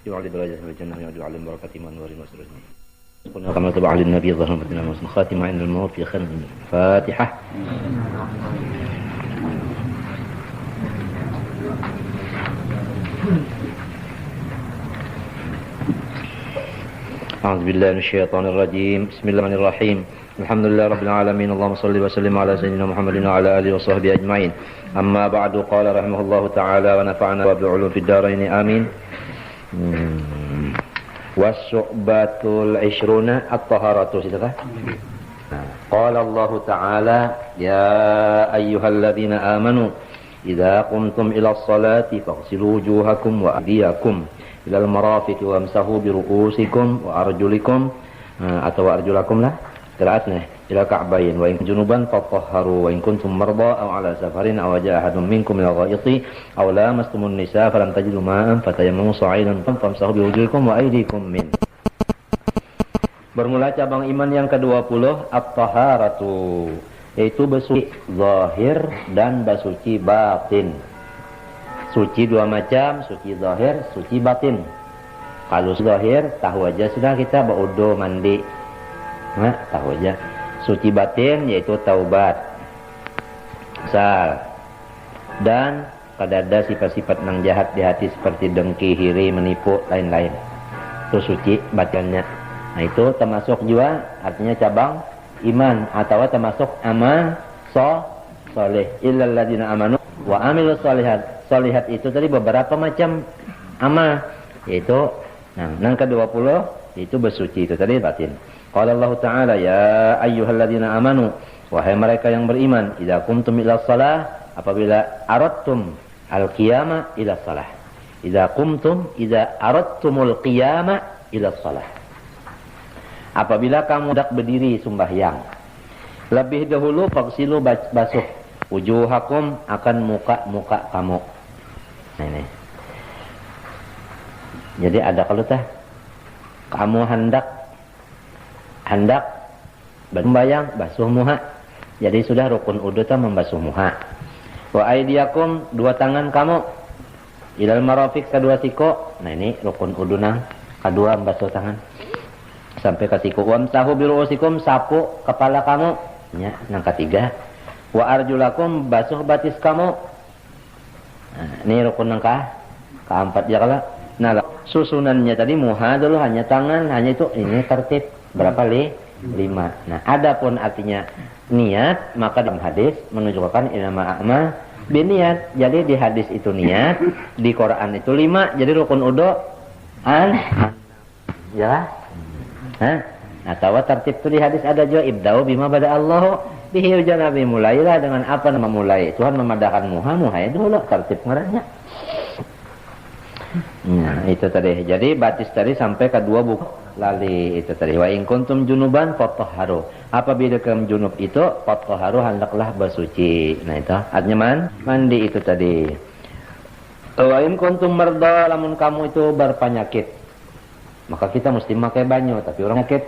يعلي درجة في الجنة ويجعل بركة إيمان نور وسرجني قلنا كما تبع للنبي ظهر مدينة وسن خاتمة عند الموت في خير الفاتحة. أعوذ بالله من الشيطان الرجيم. بسم الله الرحمن الرحيم. الحمد لله رب العالمين. اللهم صل وسلم على سيدنا محمد وعلى آله وصحبه أجمعين. أما بعد قال رحمه الله تعالى ونفعنا بالعلوم في الدارين آمين. Wasyu'batul ishruna at-taharatu. Qala Allah Ta'ala ya ayyuhalladzina amanu idza qumtum ila as-salati faghsilu wujuhakum wa aydiyakum ila al-marafiqi wamsahu bi ru'usikum wa arjulikum atau arjulakum lah qira'atnya ila ka'bayn wa in junuban fatahharu wa in kuntum marda aw ala safarin aw jaa ahadun minkum min al-ghaithi aw lamastumun nisaa falam tajidu ma'an fatayammamu sa'idan famsahu bi wujuhikum wa aydikum min. Bermula cabang iman yang ke-20 at-taharatu, yaitu bersuci zahir dan bersuci batin. Suci dua macam, suci zahir, suci batin. Kalau zahir tahu aja sudah kita berwudu mandi. Nah, tahu aja. Suci batin yaitu taubat, sal, dan kada ada sifat-sifat nang jahat di hati seperti dengki, iri, menipu, lain-lain. Itu suci batinnya. Nah itu termasuk juga artinya cabang iman atau termasuk amal soleh. Illal ladzina amanu wa amilus solihat. Solihat itu tadi beberapa macam amal, yaitu nang ke-20 itu bersuci itu tadi batin. Qala Allah Ta'ala ya ayyuhalladzina amanu, wahai mereka yang beriman, idza qumtum ila shalah, apabila aradtum al-qiyama ila shalah. Idza aradtumul qiyama ila shalah. Apabila kamu hendak berdiri sembahyang, lebih dahulu faghsilu basuh wujuhakum akan muka-muka kamu. Nah, ini. Jadi ada kalau kamu hendak bersembahyang basuh muha. Jadi sudah rukun wudu membasuh muha. Wa aydiyakum dua tangan kamu ilal marafiq kedua siku. Nah ini rukun wudu nang kedua membasuh tangan sampai ke siku. Wamsahu bi ru'usikum sapu kepala kamu. Ya, nang ketiga. Wa arjulakum basuh batis kamu. Nah, ini rukun nang keempat ya kalau. Nah, susunannya tadi muha dulu hanya tangan, hanya itu ini tertib berapa 5. Nah, adapun artinya niat maka dalam hadis menunjukkan innamal a'mal binniyat. Jadi di hadis itu niat, di Quran itu 5. Jadi rukun wudu ya. Atau tertib itu di hadis ada juga ibda'u bima bada Allahu bihi Nabi, mulailah dengan apa nama mulai. Tuhan memadakan muha ya dulu tertib ngaranya. Nah, itu tadi. Jadi batis tadi sampai ke 2 buku lali itu tadi. Wa in kuntum junuban fatahharu. Apabila kamu junub itu fatahharu hendaklah bersuci. Nah itu artinya mandi itu tadi. Wa in kuntum marda, lamun kamu itu berpenyakit, maka kita mesti pakai banyu. Tapi orang sakit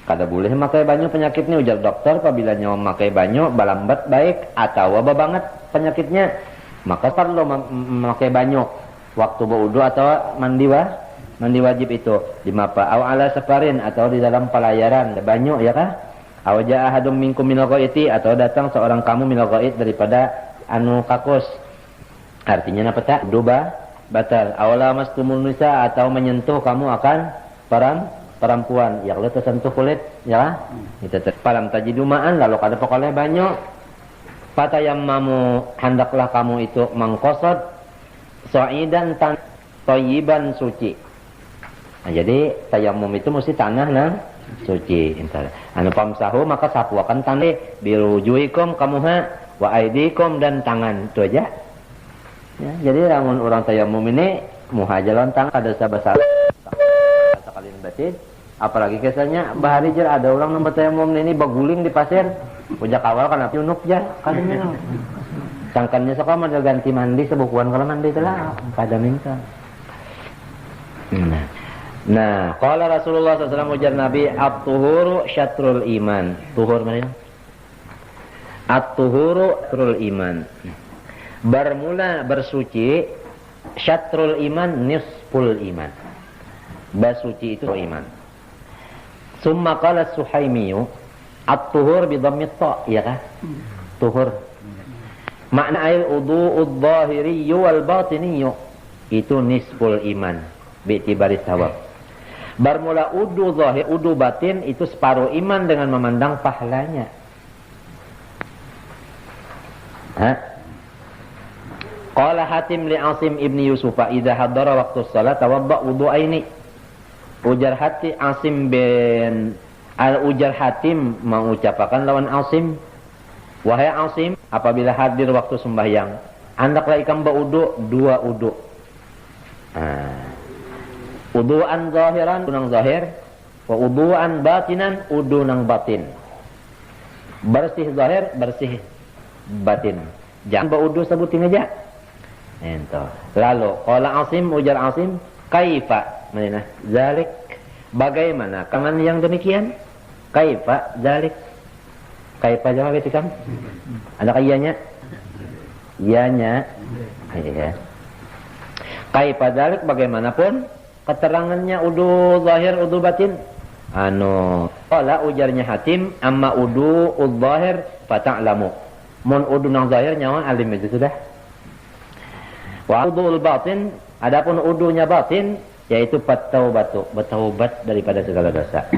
kada boleh pakai banyu penyakitnya, ujar dokter. Apabila nyawa pakai banyu balambat baik atau apa banget penyakitnya, maka perlu memakai banyu waktu berwudu atau mandi wajib itu di mapa aw ala safarin atau di dalam pelayaran banyu ya kah? Aw jaa ahadum minkum minal ghaiti atau datang seorang kamu minal ghait daripada anu kakus. Artinya apa tak? Duba batal. Awala mastumun nisa atau menyentuh kamu akan perempuan yang lu tersentuh kulit ya. Itu palam tajidu ma'an, lalu kada pokoleh banyu. Fatayammamu, hendaklah kamu itu mengkosot sa'idan thayyiban suci. Nah, jadi tayammum itu mesti tanah suci. Anu pamsahu maka sapu akan tanah birujuikum kamu wa aidikum dan tangan itu aja. Ya, jadi lamun orang tayammum ini muha jalan tangan ada sabasar sekali batin. Apalagi kesannya bahari jer ada orang yang tayammum ini baguling di pasir. Ujak awal kan api unuk jar kadang cangkannya sekolah ada ganti mandi sebukuan kalau mandi itulah pada minta. Nah, qala Rasulullah SAW ujar Nabi at-tuhuru syatrul iman. Tuhur mana? At-tuhuru syatrul iman. Bermula bersuci syatrul iman nisful iman. Basuci itu iman. Summa qala Suhaimiyu at-tuhur bi dhammi ta, ya kan? Tuhur. Makna air wudu'ud dhahiri wal batini itu nisful iman bi itibari thawab. Bermula wudu zahir, wudu batin itu separuh iman dengan memandang pahalanya. Qala Hatim li Asim ibni Yusuf idza hadara waqtu shalat tawadda wudu'aini. Ujar Asim bin ujar Hatim mengucapkan lawan Asim, wahai Asim, apabila hadir waktu sembahyang, hendaklah ikam berwudu dua wudu. Wudu'an zahiran, wudu nang zahir, wa wudu'an batinan, wudu nang batin. Bersih zahir, bersih batin. Jangan berwudu sebutin aja. Ento. Lalu qala Asim, ujar Asim, kaifa mana zalik, bagaimana kaman yang demikian? Kaifa zalik, kaifa jawab itu kan? Ada iyanya? Iyanya. Iya. Kaifa zalik, bagaimanapun keterangannya udu zahir, udu batin. Qala ujarnya Hatim, amma udu zahir fata'lamu. Mun udu nang zahir nyawa alim itu sudah. Wa udu batin, adapun udunya batin yaitu at-taubatu, bertaubat daripada segala dosa.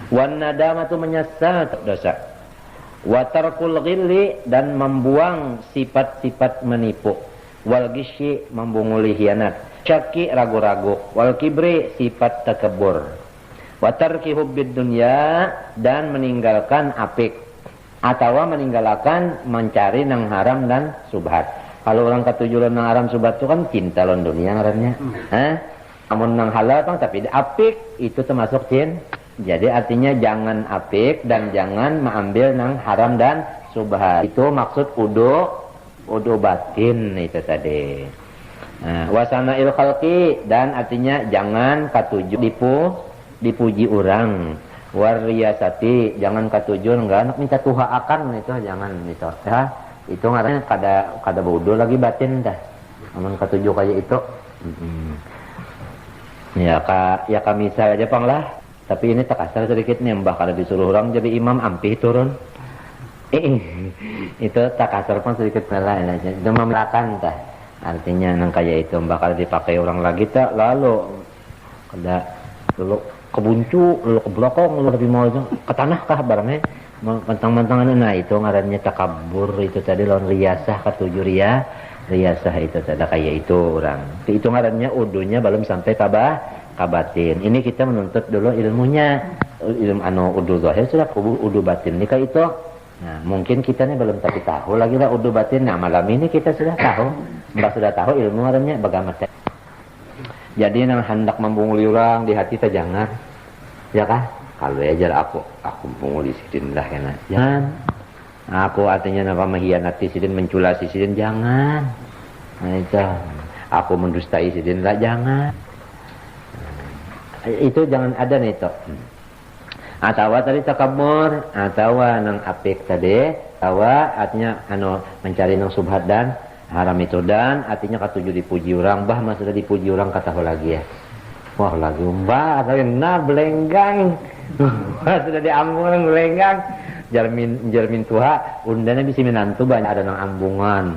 Wan nadamatu, menyesal dosa. Wa tarkul ghilli, dan membuang sifat-sifat menipu. Wal gisyi, membunguli khianat. Syaki, ragu-ragu. Wal kibri, sifat takabur. Wa tarki hubbid dunya, dan meninggalkan apik atau meninggalkan mencari nang haram dan subhat. Kalau orang ketujuan nang haram subhat itu kan cinta lawan dunia ngarannya. Amun nang halal bang, tapi apik itu termasuk jin. Jadi artinya jangan apik dan jangan mengambil nang haram dan subhat. Itu maksud udu batin itu tadi. Wasana il khalqi, dan artinya jangan katuju dipuji orang. Wariyasati, jangan katuju enggak minta tuha akan itu jangan itu. Ya, itu ngarannya kada wudu lagi batin dah. Amun katuju kayak itu. Ya kami saya aja pang lah. Tapi ini tak kasar sedikit nih, mbah kalau disuruh orang jadi imam ampih turun. Itu tak kasar pun sedikit lah. Itu memelakan dah. Artinya nang kayak itu mbah kalau dipakai orang lagi tak lalu kada dulu kebuncu, lalu ke belakang, lalu lebih mau ke tanah kah barangnya. Mentang-mentangan, nah itu ngarannya takabur itu tadi lawan riyasah, ketujuh riyasah itu tadi kayak itu orang. Itu ngarannya udunya belum sampai kabatin. Ini kita menuntut dulu ilmunya. Ilmu udu zahir sudah udu batin. Ini kayak itu. Nah, mungkin kita nih belum tahu lagi lah udu batin. Nah, malam ini kita sudah tahu. Mbak sudah tahu ilmu ngarannya bagaimana. Jadi nang hendak membunguli orang di hati kita jangan. Ya kan? Kalau aja aku membunguli sidin lah kena. Jangan. Aku artinya apa mengkhianati sidin, menculasi sidin, jangan. Nah itu. Aku mendustai sidin lah, jangan. Itu jangan ada nih itu. Atau tadi takabur, atau nang apik tadi, atau artinya mencari nang subhat dan haram itu, dan artinya katuju dipuji orang. Bah mas sudah dipuji orang kata lagi ya. Wah lagi mbah atau na belenggang. Sudah diambungan belenggang. Jermin tuha undanya bisa menantu banyak, ada nang ambungan,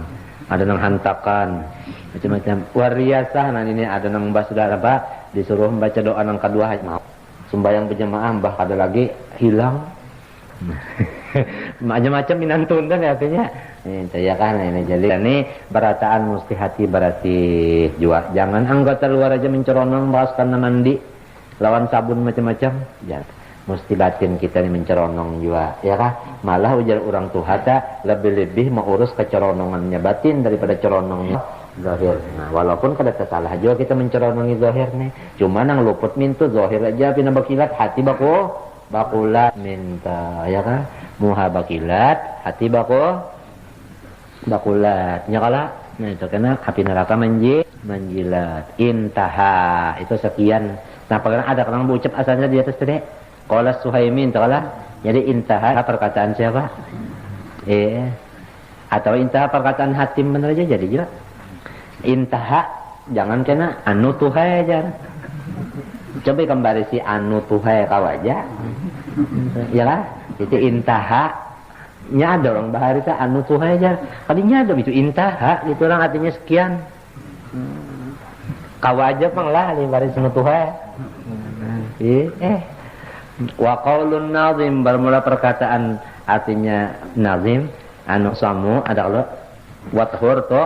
ada nang hantakan, macam-macam. Wariyasah nah ini ada nang mbah sudah apa disuruh membaca doa nang kedua mau sembahyang berjamaah mbah kada lagi hilang. Macam-macam minantun kan artinya. Ini ya kan ini jadi ini berataan mesti hati berarti jua. Jangan anggota luar aja menceronong bahas karena mandi lawan sabun macam-macam. Jangan. Mesti batin kita ini menceronong jua, ya kan? Malah ujar orang Tuhan lebih-lebih mengurus keceronongannya batin daripada ceronongnya zahir. Nah, walaupun kada salah juga kita menceronongi zahir nih. Cuma nang luput mintu zahir aja pina bakilat hati bakulat minta, ya kan? Muha bakilat, hati bakulat. Nyakala. Nah, itu karena api neraka menjilat. Intaha itu sekian. Nah, pernah ada orang ucap asalnya di atas tadi. Qala Suhaimin ta'ala. Jadi intaha perkataan siapa? Atau intaha perkataan Hatim benar aja jadi jelas. Intaha jangan kena anu tuhai aja. Coba kembali si anu tuhai kawaja. Ya lah, itu intaha. Nya ada orang bahari sa anu tuhai aja. Kadinya ada itu intaha, itu orang artinya sekian. Kawaja pang lah di baris anu tuhai. Wa qaulun nazim bermula perkataan artinya nazim anu samu ada Allah wathur to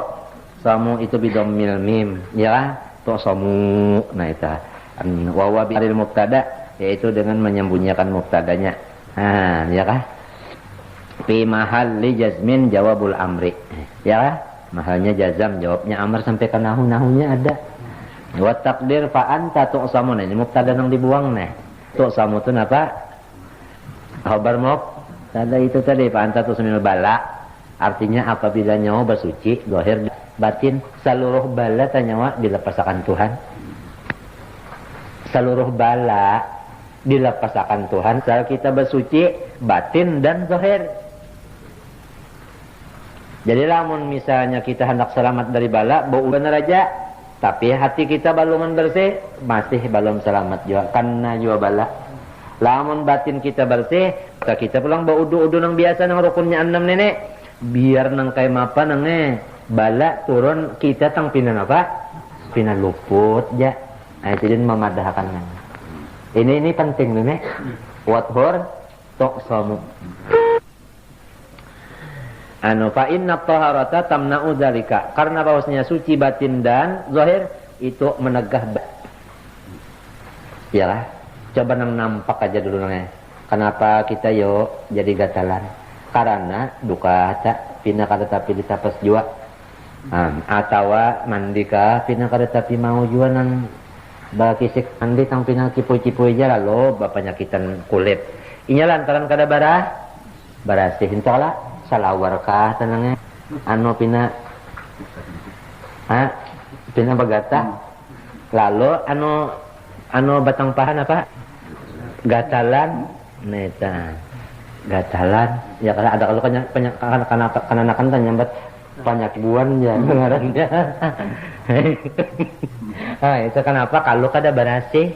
samu itu bidammil mim ya to samu nah eta wa wa bil mubtada yaitu dengan menyembunyikan mubtadanya ya kah fi mahalli jazmin jawabul amri ya kah mahalnya jazam jawabnya amr sampai ke nahunya ada wa taqdir fa anta tu samu nah ini mubtada nang dibuang nah tu samu tu apa khabar mubtada itu tadi fa anta tu sunil bala artinya apabila nyawa bersuci, zahir batin, seluruh bala nyawa dilepaskan Tuhan. Seluruh bala dilepaskan Tuhan. Saat kita bersuci, batin dan zahir. Jadi lamun misalnya kita hendak selamat dari bala, bau bener aja. Tapi hati kita balungan bersih, masih belum selamat juga. Karena juga bala. Lamun batin kita bersih, kita pulang bau udu-udu nang biasa nang rukunnya 6 nenek. Biar nang kay mapa nang bala turun kita tang pinan apa pinan luput ya nah, itu din memadahkan ini penting nih wathur tok samu anu fa inna taharata tamna'u dzalika karena bahwasanya suci batin dan zahir itu menegah iyalah coba nang nampak aja dulu nang kenapa kita yo jadi gatalan karena duka tak pina kada tapi ditapas jua atawa mandika pina kada tapi mau jua nang bakisik mandi tang pina kipu-kipu aja lalu penyakitan kulit inya lantaran kada barasih entahlah salawar kah tenangnya anu pina pina bagata lalu anu batang pahan apa gatalan neta gatalan ya karena ada kalau kan nyambat banyak buan ya ngarannya itu kenapa kalau kada berasih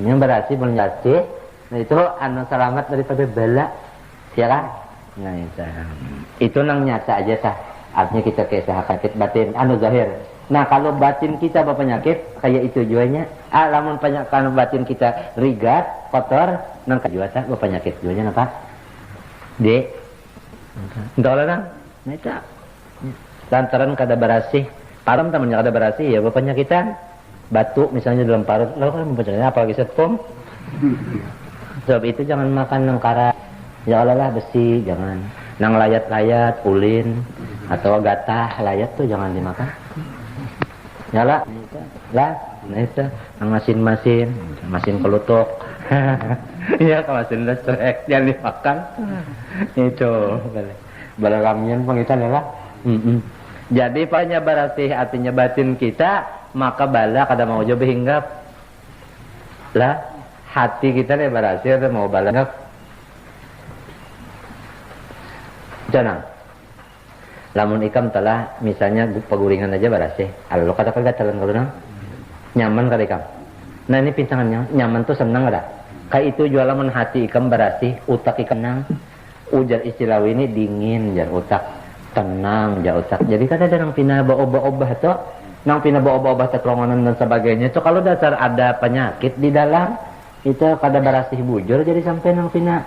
yang berasih belum jatuh nah itu anu selamat daripada bala ya kan nah itu nang nyata aja sah artinya kita kisah sakit batin anu zahir nah kalau batin kita berpenyakit kayak itu juanya lamun penyakit batin kita rigat kotor nang kajuata berpenyakit juanya apa de entahlah nang nah lantaran kada berasih param temannya kada berasih ya berpenyakitan batu misalnya dalam parut lalu kan mempercayai apalagi setpom sebab itu jangan makan nang kara ya Allah besi jangan nang layat-layat ulin atau gatah layat tuh jangan dimakan nyala lah nah itu nang masin kelutuk ya kalau masin listrik yang dimakan itu balaramian pengitan ya lah jadi paknya berasih artinya batin kita maka bala kada mau coba hinggap lah hati kita nih berasih atau mau bala hinggap jangan lamun ikam telah misalnya peguringan aja berasih kalau kata-kata jalan kalau nyaman kali ikam nah ini pincangannya nyaman tuh senang ada kayak itu jual lamun hati ikam berasih utak ikam nang ujar istilah ini dingin jar utak tenang jar utak jadi kada ada nang pina baobah tuh nang pina baobah terkerongonan dan sebagainya itu kalau dasar ada penyakit di dalam itu kada berasih bujur jadi sampai nang pina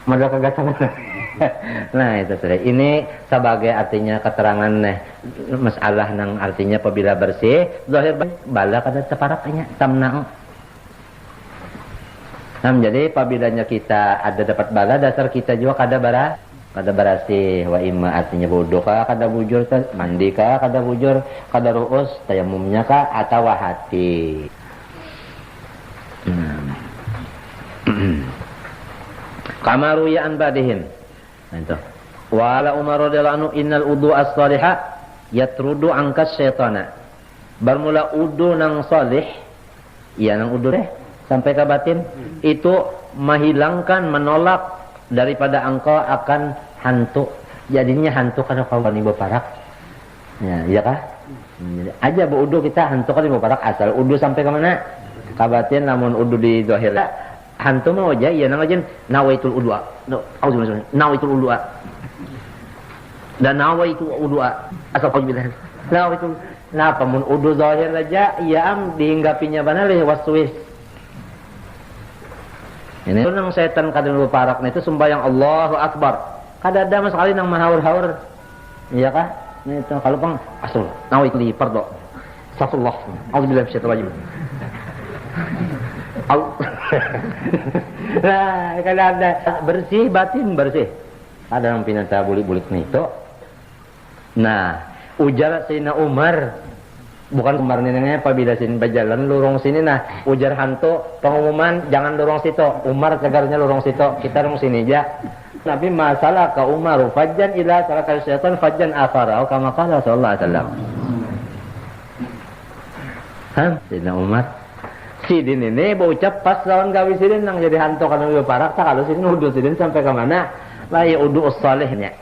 modal kegatalan nah itu sudah ini sebagai artinya keterangan masalah nang artinya apabila bersih zahir bala kada teparaknya tamna'u jadi apabila kita ada dapat bala dasar kita juga kada berasih wa imma artinya bodoh kah kada bujur mandi kah kada bujur kada ruus tayamumnya kah atau hati kamaru ya an badihim itu wala Umar radhiyallahu anhu innal wudu as-salihah yatrudu angkas syaitana bermula udu nang salih iya nang udu sampai ke batin itu menghilangkan menolak daripada engkau akan hantu jadinya hantu kana kawani beparak ya iya kah Aja berudu kita hantu kan mubarak asal udu sampai ke mana? Kabatin namun udu di zahir. Hantu mah aja ieu nang nawaitul udua. Nawaitul udua. Dan nawaitul udua. Asal kau bilang. Nawaitul. Nah, pamun udu zahir aja iya dihinggapinya bana leh waswis. Ini nang setan kadang mubarak itu sembahyang Allahu Akbar. Kada ada sekali nang mahaur-haur. Iya kah? Nah itu kalau pang asul nawaitul fardu. Astagfirullah. Auzubillahi minasyaitonir rajim. Nah, kalau ada bersih batin bersih. Ada yang pinata bulik-bulik itu. Nah, ujar Sayyidina Umar bukan kemarin neneknya apabila sini berjalan lorong sini nah ujar hantu pengumuman jangan lorong situ. Umar cegarnya lorong situ. Kita lorong sini aja. Nabi masalah ka Umar fajjan ila salaka syaitan fajjan akhara kama qala sallallahu alaihi wasallam. Sayyidina Umar sidin ini berucap pas lawan gawi sidin nang jadi hantu kana yo parak tak kalau sidin udu sidin sampai ke mana lah ya udu salihnya.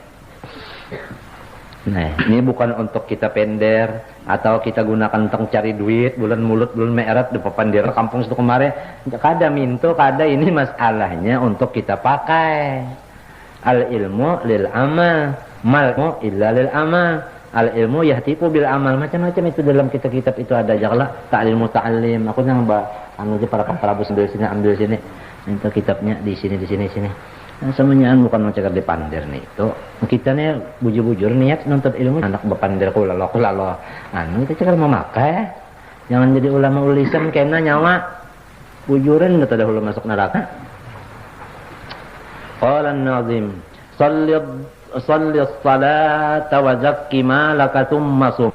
Nah, ini bukan untuk kita pender atau kita gunakan untuk cari duit bulan mulut bulan meeret di papandir kampung situ kemarin kada minto kada ini masalahnya untuk kita pakai. Al ilmu lil amal mal illa lil amal. Al ilmu yahtifu bil amal, macam-macam itu dalam kitab-kitab itu ada jagala ta'lim muta'allim. Aku nang anu je para pengarabus ambil sini itu kitabnya di sini sini. Nah, semuanya bukan mencegah dipandir nih itu. Kita nih bujur-bujur niat nuntut ilmu anak bepandir kula lo. Anu kita cekal memakai. Jangan jadi ulama ulisan kena nyawa bujuran enggak ada ulama masuk neraka. Qala an-nazim salli as-salata wa zakki ma laka thumma sum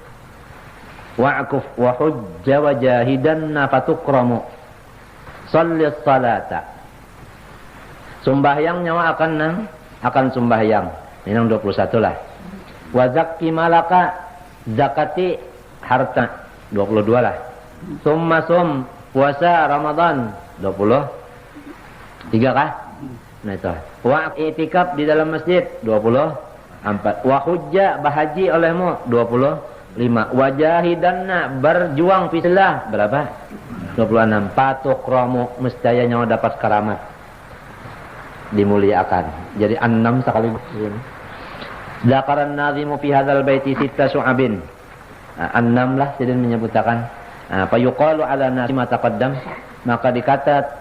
wa'kuf wa hujja wa jahidanna fatukramu. Salli as-salata sembahyang nyawa akan sembahyang ini yang 21 lah. Wa zakki ma laka zakati harta 22 lah. Thumma sum puasa Ramadan 23 kah? Nah itu. Wa i'tikaf di dalam masjid 24. Wa hujja bahaji olehmu 25. Wa jahidanna berjuang fisillah berapa? 26. Patukramu mestaya nyawa dapat karamat. Dimuliakan. Jadi 6 sekali. Dzakaran nazimu fi hadzal baiti sitta syu'abin. 6 lah sidin menyebutkan. Fa yuqalu ala nasi ma taqaddam maka dikata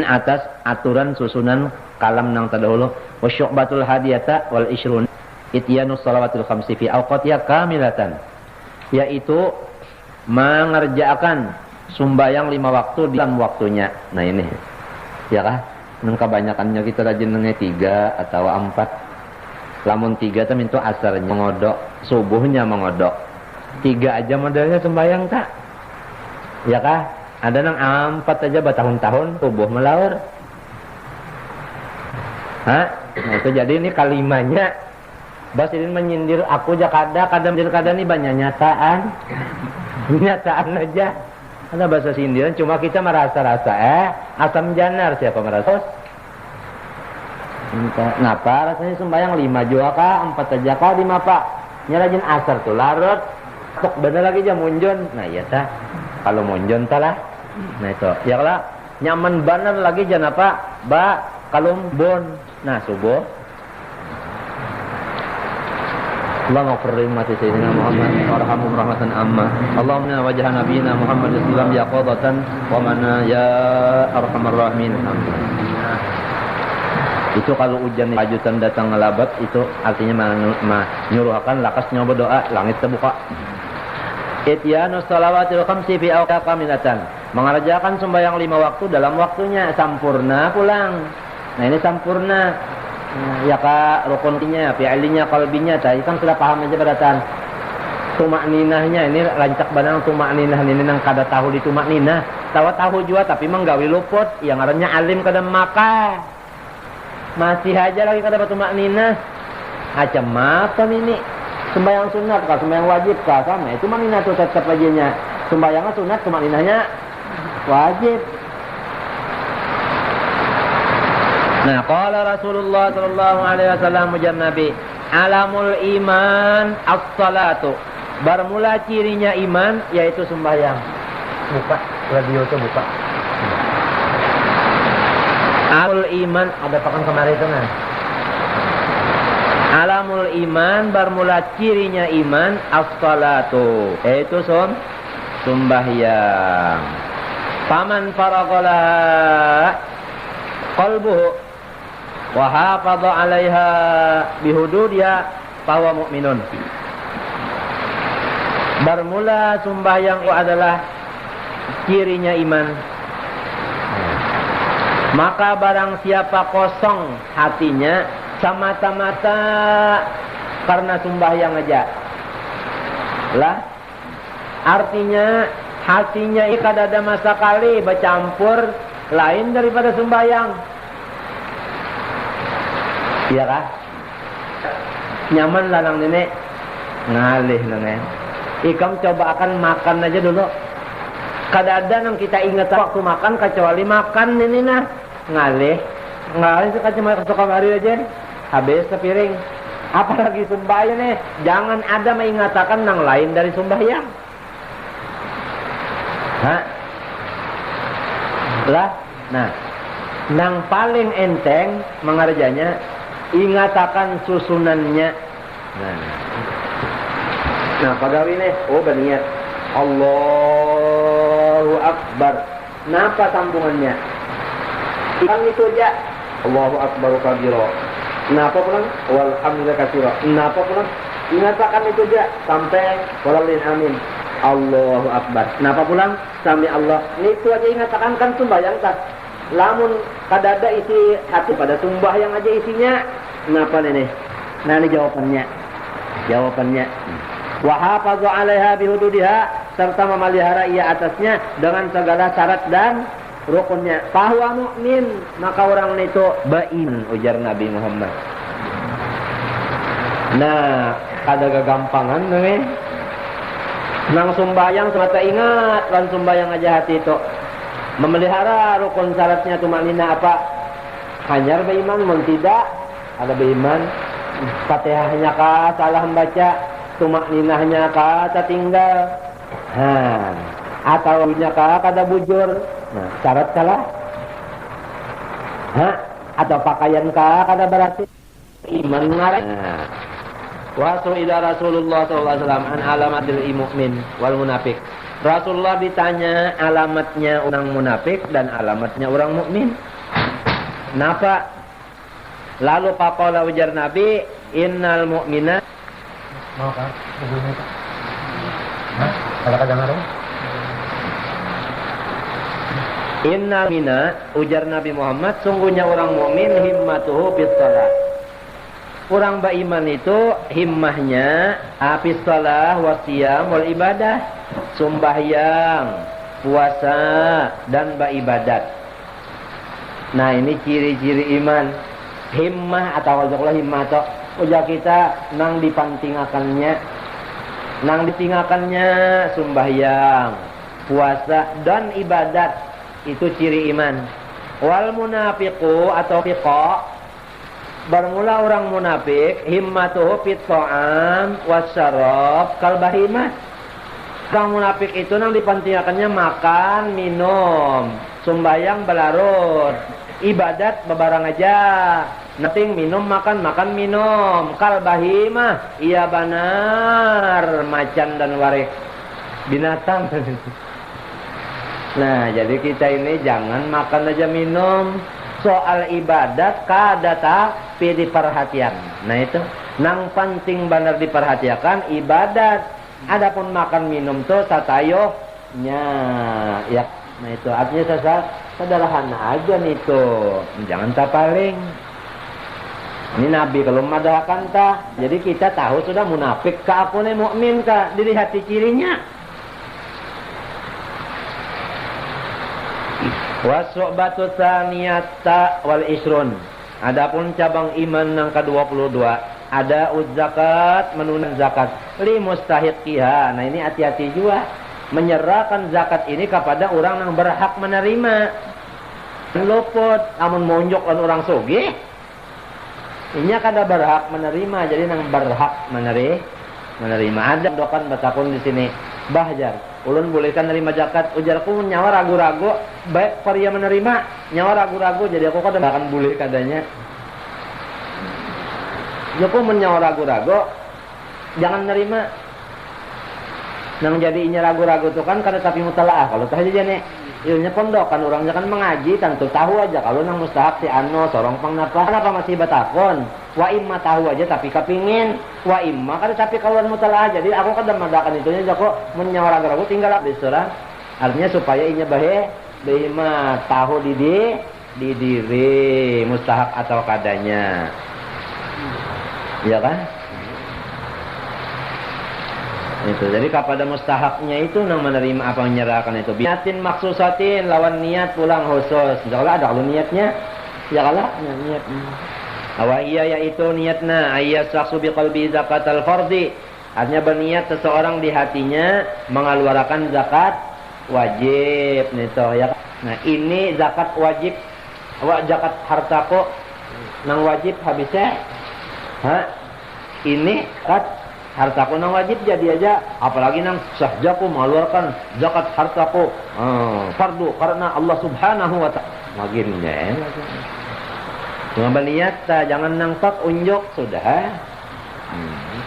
atas aturan susunan kalam nang tadahulu wa syu'batul hadiyata wal ishrun ityanus salawatul khamsi fi awqatiha kamilatan yaitu mengerjakan sembahyang 5 waktu di dalam waktunya. Nah ini ya kah nang kebanyakannya kita rajin nang 3 atau 4 lamun 3 itu asarnya mengodok subuhnya mengodok 3 aja modelnya sembahyang tak ya kah. Ada nang 4 aja bertahun-tahun tubuh melaur. Nah itu jadi ini kalimanya Bas ini menyindir aku aja kadang nih banyak nyataan. Nyataan aja. Ada bahasa sindiran cuma kita merasa-rasa asam janar siapa merasa? Kenapa rasanya sembahyang 5 jua kah 4 aja kah 5 pak? Nyarajin asar tuh larut. Tok bener lagi aja munjon. Nah iya tah. Kalau munjon tah lah. Nah itu, ya kalau nyaman bener lagi jangan apa, kalumbon. Nah subuh. Allahumma qurrim mati sayyidina Muhammad warhamhum rahmatan amma. Allahumma wajah nabiyina Muhammad sallallahu ya qadatan wa mana ya arhamar rahimin. Itu kalau hujan pajutan datang ngelabat itu artinya menyuruhkan lakas nyoba doa langit terbuka. Ityanus salawatil khamsi fi awqatin kamilatan. Mengerjakan sembahyang 5 waktu dalam waktunya sampurna pulang. Nah ini sampurna. Ya kak rukunnya, fi'linya, qalbinya. Tadi kan sudah paham aja beratan. Tumak ninahnya ini rancak banang tumak ninah ini nang kada tahu di tumak ninah. Tahu juga tapi menggawi luput. Yang ngarannya alim kada maka. Masih aja lagi kada tumak ninah. Acam apa ini? Sembahyang sunat kah, sembahyang wajib kah sama. Itu mak ninah tuh tetap aja. Sembahyangnya sunat, tumak ninahnya wajib. Nah, qala Rasulullah sallallahu alaihi wasallam ujar Nabi, alamul iman as-salatu Bermula cirinya iman yaitu sembahyang. Buka radio itu buka. Alamul iman ada pakan kemarin itu kan. Alamul iman bermula cirinya iman as-salatu yaitu sembahyang. Faman faraghala qalbuhu wa hafadha 'alaiha bihududiha fahuwa mu'minun. Bermula sembahyang adalah cirinya iman. Maka barang siapa kosong hatinya semata-mata karena sembahyang aja lah, artinya hatinya kada ada masa kali bercampur lain daripada sembahyang. Iya kah? Nyaman lah nang nenek ngalih nenek. Ikam coba akan makan aja dulu. Kada ada nang kita ingat waktu makan kecuali makan ini nah ngalih suka cuma ke kamari aja habis sepiring. Apalagi sembahyang nih, jangan ada mengatakan nang lain dari sembahyang. Lah, nah, nang paling enteng mengerjanya ingatakan susunannya. Nah pada ini, berniat Allahu Akbar. Napa sambungannya? Yang itu aja. Allahu Akbar kabira. Napa pulang? Walhamdulillah katsira. Napa pulang? Ingatakan itu aja sampai walallin amin. Allahu Akbar. Napa pulang? Sami Allah. Itu aja ingatakan kan sembahyang tak. Lamun kada ada isi hati pada sembahyang aja isinya. Napa ini? Nah ini jawabannya. Wa hafadha 'alaiha bihududiha, serta memelihara ia atasnya dengan segala syarat dan rukunnya. Fahuwa mu'min, maka orang itu baiman, ujar Nabi Muhammad. Nah, kada gagampangan nih. Nang sembahyang semata ingat, lan sembahyang aja hati itu. Memelihara rukun syaratnya tumanina apa? Hanyar beiman, mun tidak ada beiman. Fatihahnya kah salah membaca, tumakninahnya kah tertinggal, atau nya kah kada bujur, nah syarat salah, atau pakaian kah kada berarti iman ngarek. Wasu ila Rasulullah SAW an alamatil mu'min wal munafik. Rasulullah ditanya alamatnya orang munafik dan alamatnya orang mukmin. Napa? Lalu faqala ujar Nabi, innal mu'mina. Mau kan? Ibunya itu. Kalau kadang-kadang. Innal mu'mina, ujar Nabi Muhammad, sungguhnya orang mukmin himmatuhu bis shalah. Orang beriman itu himmahnya habis shalah wasiyam wal ibadah, sembahyang, puasa dan beribadat. Nah, ini ciri-ciri iman. Himmah atau wajakulah himmah atau ujar kita nang dipantingakannya sembahyang, puasa dan ibadat, itu ciri iman. Wal munafiqu atau fiqa, bermula orang munafik himmatuhu fit ta'am wasyarab kal bahimah. Orang munafik itu nang dipantingakannya makan, minum, sembahyang belarut, ibadat bebarang aja. Nothing minum makan minum. Kal bahimah, iya benar macan dan warik binatang. Nah, jadi kita ini jangan makan aja minum. Soal ibadat kada tapi diperhatian. Nah itu nang penting benar diperhatikan ibadat. Adapun makan minum tuh tatayohnya ya. Nah itu artinya sederhana aja nih tuh. Jangan tapaling. Ini Nabi kalau madahkan ta, jadi kita tahu sudah munafik ka apa nih mukmin ka, dilihat cirinya. Wasu'batu tsaniyata wal isrun. Adapun cabang iman yang ke-22, ada zakat, menunaikan zakat li mustahiqiha. Nah ini hati-hati juga menyerahkan zakat ini kepada orang yang berhak menerima. Luput amun monjok kan orang sugih. Inya kada berhak menerima, jadi nang berhak menerima. Ada dokan batakun di sini bahjar ulun bolehkan nerima zakat, ujarku nyawa ragu-ragu baik paria menerima nyawa ragu-ragu, jadi aku kadang akan boleh kadanya. Aku menyawa ragu-ragu jangan nerima. Nang jadinya ragu-ragu tuh kan kada tapi mutalaah. Kalau tah aja nih, ilmunya pondok kan orangnya kan mengaji tentu tahu aja kalau nang mustahak si ano sorong pang napa. Kenapa masih batakon? Wa imma tahu aja tapi kepingin, wa imma kada tapi kawan mutalaah. Jadi aku kadang madakan itunya jago menyawa ragu-ragu tinggal di surah. Artinya supaya inya bahe mah tahu di diri mustahak atau kadanya. Iya kan? Itu jadi kepada mustahaknya itu nang menerima apa menyerahkan itu niatin maksusatin lawan niat pulang khusus. Kalau ada kalau niatnya ya kalah niat. Awa iya yaitu niatna ayat saksu biqalbi zakatal fardhi. Artinya berniat seseorang di hatinya mengeluarkan zakat wajib nito ya. Nah, ini zakat wajib zakat hartaku nang wajib habisnya. Ini zakat hartaku nang wajib jadi aja, apalagi nang sahjaku mengeluarkan zakat hartaku fardu karena Allah Subhanahu wa ta'ala. Maginnya ngabaliat jangan nang tak unjuk sudah.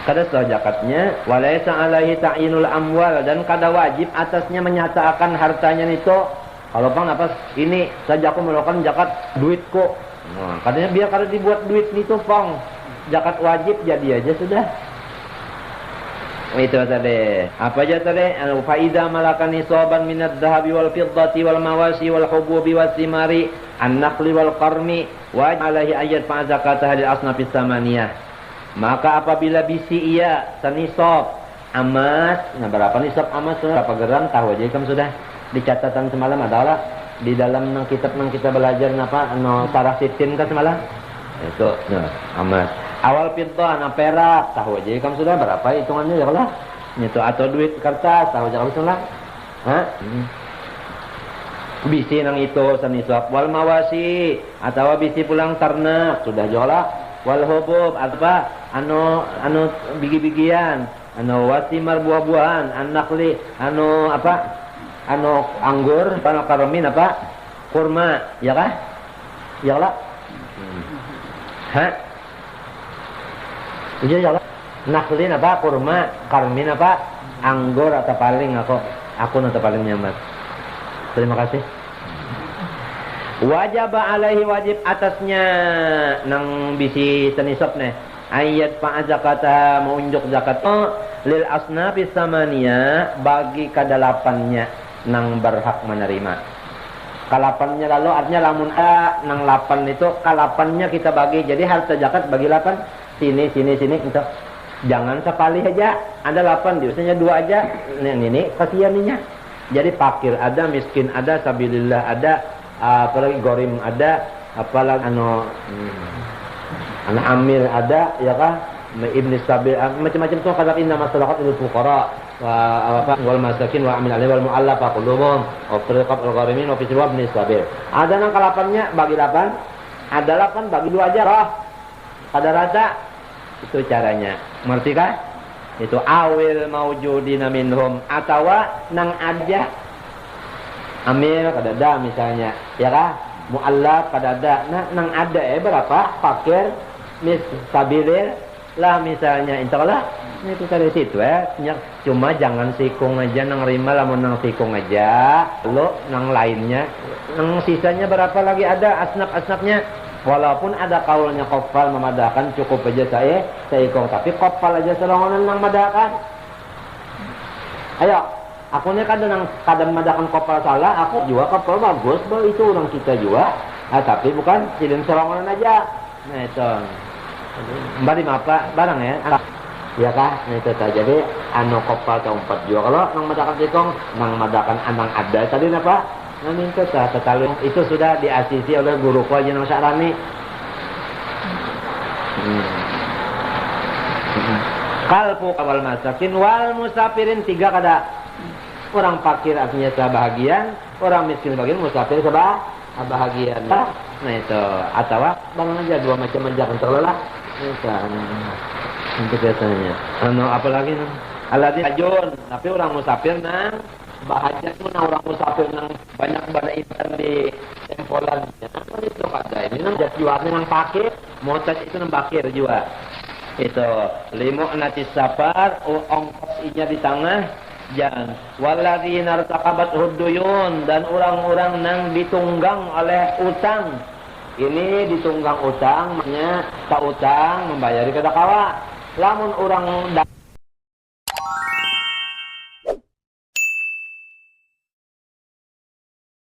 Kada sah zakatnya walaisa alaihi ta'yinul amwal, dan kada wajib atasnya menyatakan hartanya itu. Kalau pang apa ini saja aku melakukan zakat duitku. Nah, katanya biar kada dibuat duit itu pang zakat wajib jadi aja sudah. Itu tadi. Apa aja tadi? Faida malakan nisaban minad dhahabi wal fiddati wal mawasi wal hububi was simari an-naqli wal qarmi wa alaihi ayat fa zakatah lil asnafis samaniyah. Maka apabila bisi ia senisab amas, nah berapa nisab amas berapa gram tahu aja kamu sudah di catatan semalam adalah di dalam nang kitab nang kita belajar napa sarah sitin kan semalam. Itu amas. Awal fiddah na perak tahu aja kamu sudah berapa hitungannya ya kalau itu atau duit kertas tahu aja kamu sudah. Bisi nang itu senisab wal mawasi atau bisi pulang ternak sudah jola wal hubub apa anu bigi-bigian anu wasimar buah-buahan an-naqli anu apa anu anggur anu karmin apa kurma ya kah ya lah. Iya ya, naklin apa kurma, karmin apa anggur atau paling aku nanti paling nyaman. Terima kasih. Wajib alaihi wajib atasnya nang bisi senisab nih. Ayat fa zakata menunjuk zakat lil asnafis samania bagi kedalapannya nang berhak menerima. Kalapannya lalu artinya lamun nang lapan itu kalapannya kita bagi. Jadi harta zakat bagi lapan. Sini itu jangan sekali aja ada 8 biasanya 2 aja yang ini kasihannya. Jadi fakir ada, miskin ada, sabilillah ada, apalagi gorim ada, apalagi anak amil ada ya kah, ibnu sabil macam-macam tuh kata inna masadaqat lil fuqara wal masakin wa amil alaihi wal mu'allafa qulubuhum wa firqat al gharimin wa fi ibn sabil. Ada nang kalapannya bagi 8, ada 8 bagi 2 aja roh. Pada rata itu caranya. Ngerti kah? Itu awil maujudina minhum atau nang aja. Amil kadada misalnya, ya kah? Muallaf kadada. Nah, nang ada berapa? Fakir, stabilir lah misalnya. Insyaallah itu dari situ Cuma jangan sikung aja nang rima lamun nang sikung aja. Lo nang lainnya, nang sisanya berapa lagi ada asnaf-asnafnya. Walaupun ada kaulnya kopal memadahkan cukup aja saya ikong, tapi kopal aja selongonan nang madakan. Ayo, akunya kadang madakan kopal salah, aku juga kopal bagus, itu orang kita juga. Tapi bukan silin selongonan aja. Nah itu, mbak apa barang ya? Ya kah? Nah itu saja. Jadi anu kopal keempat juga. Kalau nang madakan ikong, nang madakan anang ada tadi apa? Namin itu itu sudah diasisi oleh guru ku aja nang Syarani. Kalbu wal masakin wal musafirin 3 kada. Orang fakir artinya sebahagian, orang miskin bagian, musafir sebahagian. Nah itu atau bang aja 2 macam aja kan terlalu lah. Untuk biasanya. Apalagi nang aladi ajun, tapi orang musafir nang bahagia itu nang orang musafir nang banyak intan di tempolan. Kan itu ada ini nang jadi jualnya nang pakai, motor itu nang bakir juga. Itu limu natis safar, ongkos inya di tengah jalan. Walladzina nartaqabat huduyun, dan orang-orang nang ditunggang oleh utang. Ini ditunggang utang, maknanya tak utang membayari kada kawa. Lamun orang